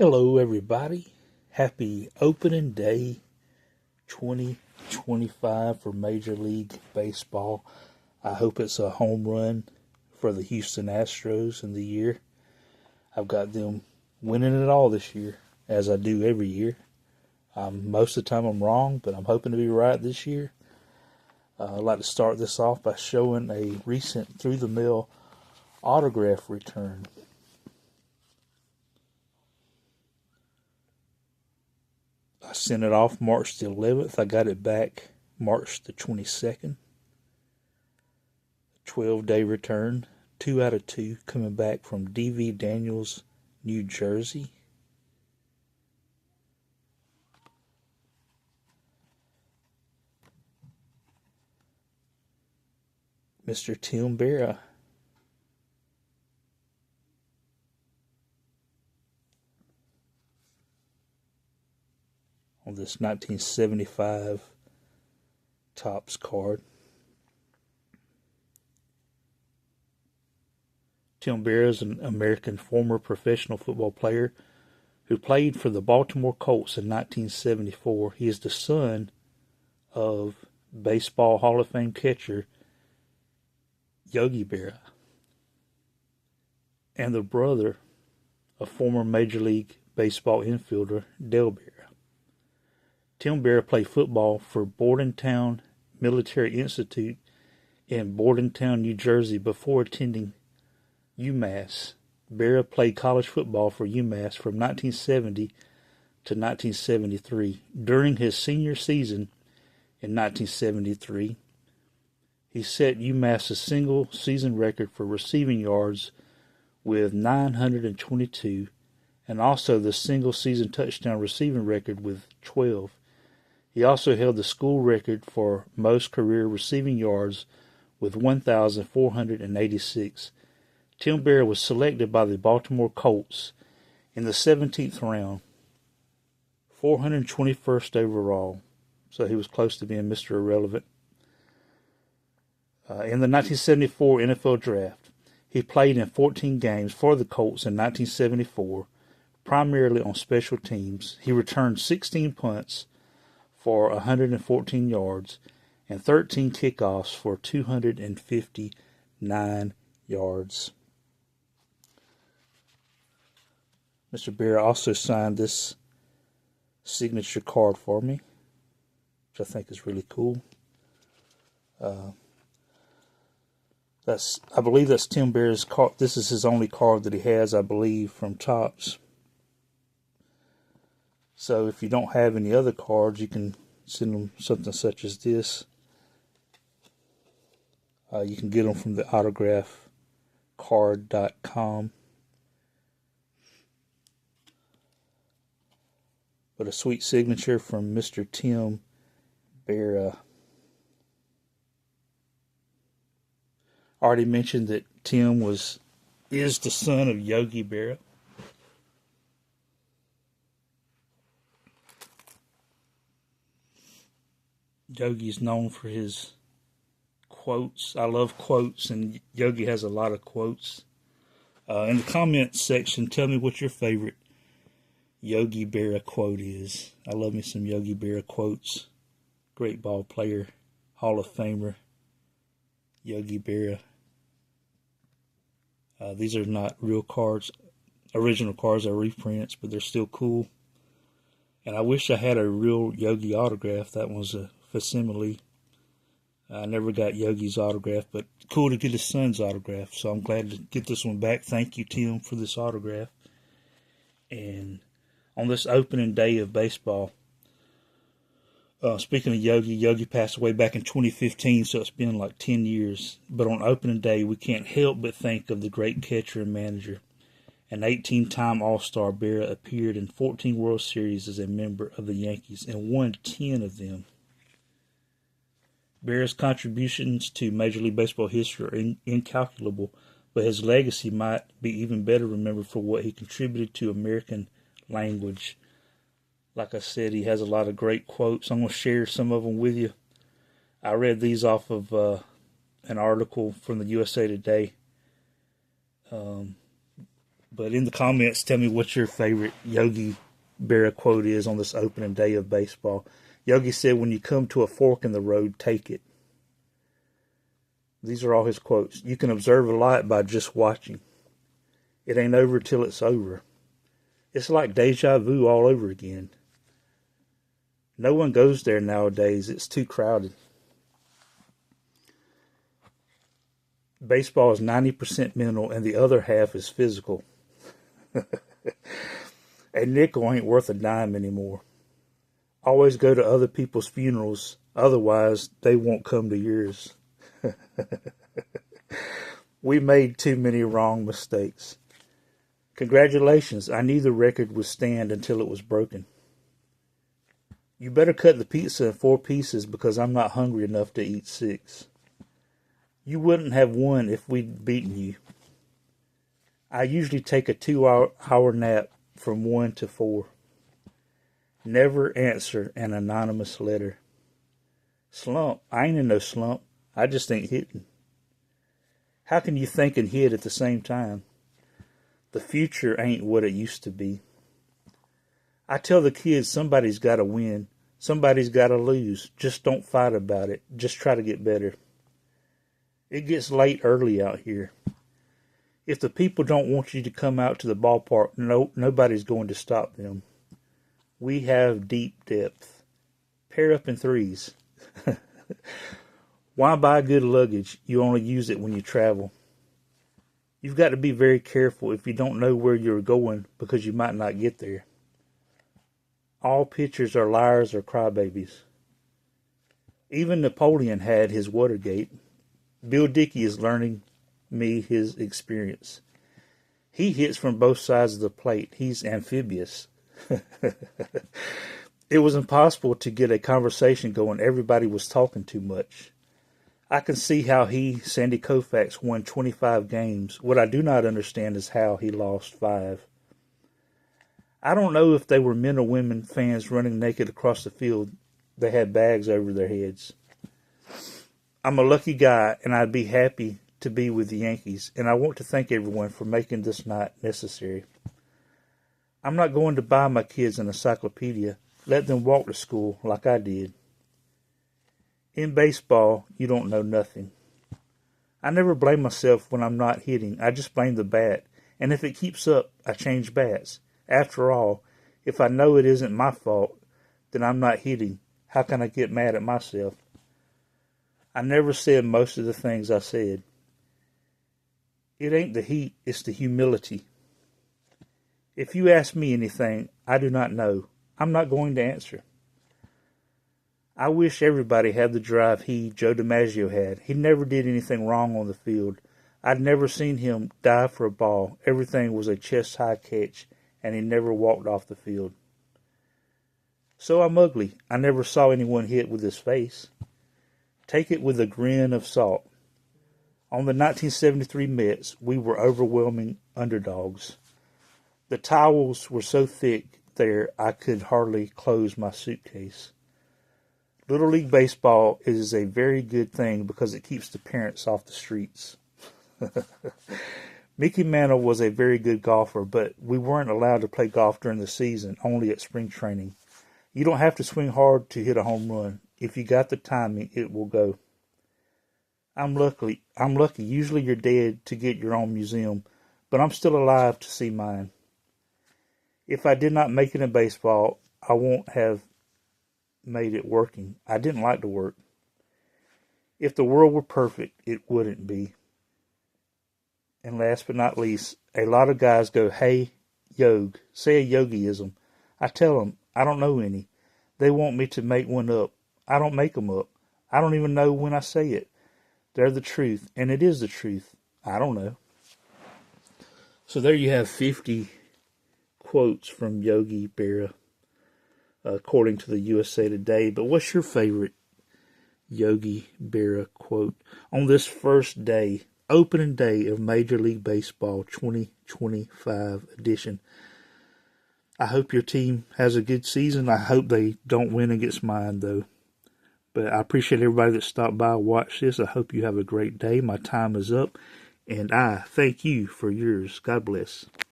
Hello, everybody. Happy opening day 2025 for Major League Baseball. I hope it's a home run for the Houston Astros in the year. I've got them winning it all this year, as I do every year. Most of the time I'm wrong, but I'm hoping to be right this year. I'd like to start this off by showing a recent through-the-mail autograph return. I sent it off March the 11th. I got it back March the 22nd. 12-day return. 2 out of 2 coming back from D.V. Daniels, New Jersey. Mr. Tim Berra. On this 1975 Topps card. Tim Berra is an American former professional football player who played for the Baltimore Colts in 1974. He is the son of Baseball Hall of Fame catcher Yogi Berra and the brother of former Major League Baseball infielder Dale Berra. Tim Berra played football for Bordentown Military Institute in Bordentown, New Jersey before attending UMass. Berra played college football for UMass from 1970 to 1973. During his senior season in 1973, he set UMass's single season record for receiving yards with 922 and also the single season touchdown receiving record with 12. He also held the school record for most career receiving yards with 1,486. Tim Berra was selected by the Baltimore Colts in the 17th round, 421st overall, so he was close to being Mr. Irrelevant. In the 1974 NFL Draft, he played in 14 games for the Colts in 1974, primarily on special teams. He returned 16 punts for 114 yards and 13 kickoffs for 259 yards. Mr. Berra also signed this signature card for me, which I think is really cool. I believe that's Tim Berra's card. This is his only card that he has, I believe, from Topps. So if you don't have any other cards, you can send them something such as this. You can get them from the autographcard.com. But a sweet signature from Mr. Tim Berra. I already mentioned that Tim is the son of Yogi Berra. Yogi is known for his quotes. I love quotes, and Yogi has a lot of quotes. In the comments section, tell me what your favorite Yogi Berra quote is. I love me some Yogi Berra quotes. Great ball player, Hall of Famer, Yogi Berra. These are not real cards, original cards, are reprints, but they're still cool. And I wish I had a real Yogi autograph. That one's a facsimile. I never got Yogi's autograph, but cool to get his son's autograph. So I'm glad to get this one back. Thank you, Tim, for this autograph. And on this opening day of baseball, speaking of Yogi passed away back in 2015, so it's been like 10 years. But on opening day, we can't help but think of the great catcher and manager. An 18-time All-Star, Berra appeared in 14 World Series as a member of the Yankees and won 10 of them. Berra's contributions to Major League Baseball history are incalculable, but his legacy might be even better remembered for what he contributed to American language. Like I said, he has a lot of great quotes. I'm going to share some of them with you. I read these off of an article from the USA Today. But in the comments, tell me what your favorite Yogi Berra quote is on this opening day of baseball. Yogi said, "When you come to a fork in the road, take it." These are all his quotes. You can observe a lot by just watching. It ain't over till it's over. It's like deja vu all over again. No one goes there nowadays. It's too crowded. Baseball is 90% mental and the other half is physical. A nickel ain't worth a dime anymore. Always go to other people's funerals. Otherwise, they won't come to yours. We made too many wrong mistakes. Congratulations, I knew the record would stand until it was broken. You better cut the pizza in 4 pieces because I'm not hungry enough to eat 6. You wouldn't have won if we'd beaten you. I usually take a 2-hour nap from 1 to 4. Never answer an anonymous letter. Slump? I ain't in no slump. I just ain't hitting. How can you think and hit at the same time? The future ain't what it used to be. I tell the kids somebody's got to win. Somebody's got to lose. Just don't fight about it. Just try to get better. It gets late early out here. If the people don't want you to come out to the ballpark, nobody's going to stop them. We have deep depth. Pair up in 3s. Why buy good luggage? You only use it when you travel. You've got to be very careful if you don't know where you're going because you might not get there. All pitchers are liars or crybabies. Even Napoleon had his Watergate. Bill Dickey is learning me his experience. He hits from both sides of the plate. He's amphibious. It was impossible to get a conversation going. Everybody was talking too much. I can see how Sandy Koufax, won 25 games. What I do not understand is how he lost 5. I don't know if they were men or women fans running naked across the field. They had bags over their heads. I'm a lucky guy, and I'd be happy to be with the Yankees, and I want to thank everyone for making this night necessary. I'm not going to buy my kids an encyclopedia. Let them walk to school like I did. In baseball, you don't know nothing. I never blame myself when I'm not hitting. I just blame the bat. And if it keeps up, I change bats. After all, if I know it isn't my fault, then I'm not hitting. How can I get mad at myself? I never said most of the things I said. It ain't the heat, it's the humility. If you ask me anything I do not know, I'm not going to answer. I wish everybody had the drive Joe DiMaggio, had. He never did anything wrong on the field. I'd never seen him dive for a ball. Everything was a chest-high catch, and he never walked off the field. So I'm ugly. I never saw anyone hit with his face. Take it with a grain of salt. On the 1973 Mets, we were overwhelming underdogs. The towels were so thick there I could hardly close my suitcase. Little League Baseball is a very good thing because it keeps the parents off the streets. Mickey Mantle was a very good golfer, but we weren't allowed to play golf during the season, only at spring training. You don't have to swing hard to hit a home run. If you got the timing, it will go. I'm lucky. Usually you're dead to get your own museum, but I'm still alive to see mine. If I did not make it in baseball, I won't have made it working. I didn't like to work. If the world were perfect, it wouldn't be. And last but not least, a lot of guys go, "Hey, Yog," say a Yogiism. I tell them, I don't know any. They want me to make one up. I don't make them up. I don't even know when I say it. They're the truth, and it is the truth. I don't know. So there you have 50 quotes from Yogi Berra, according to the USA Today. But what's your favorite Yogi Berra quote on this first day, opening day of Major League Baseball 2025 edition? I hope your team has a good season. I hope they don't win against mine, though. But I appreciate everybody that stopped by and watched this. I hope you have a great day. My time is up, and I thank you for yours. God bless.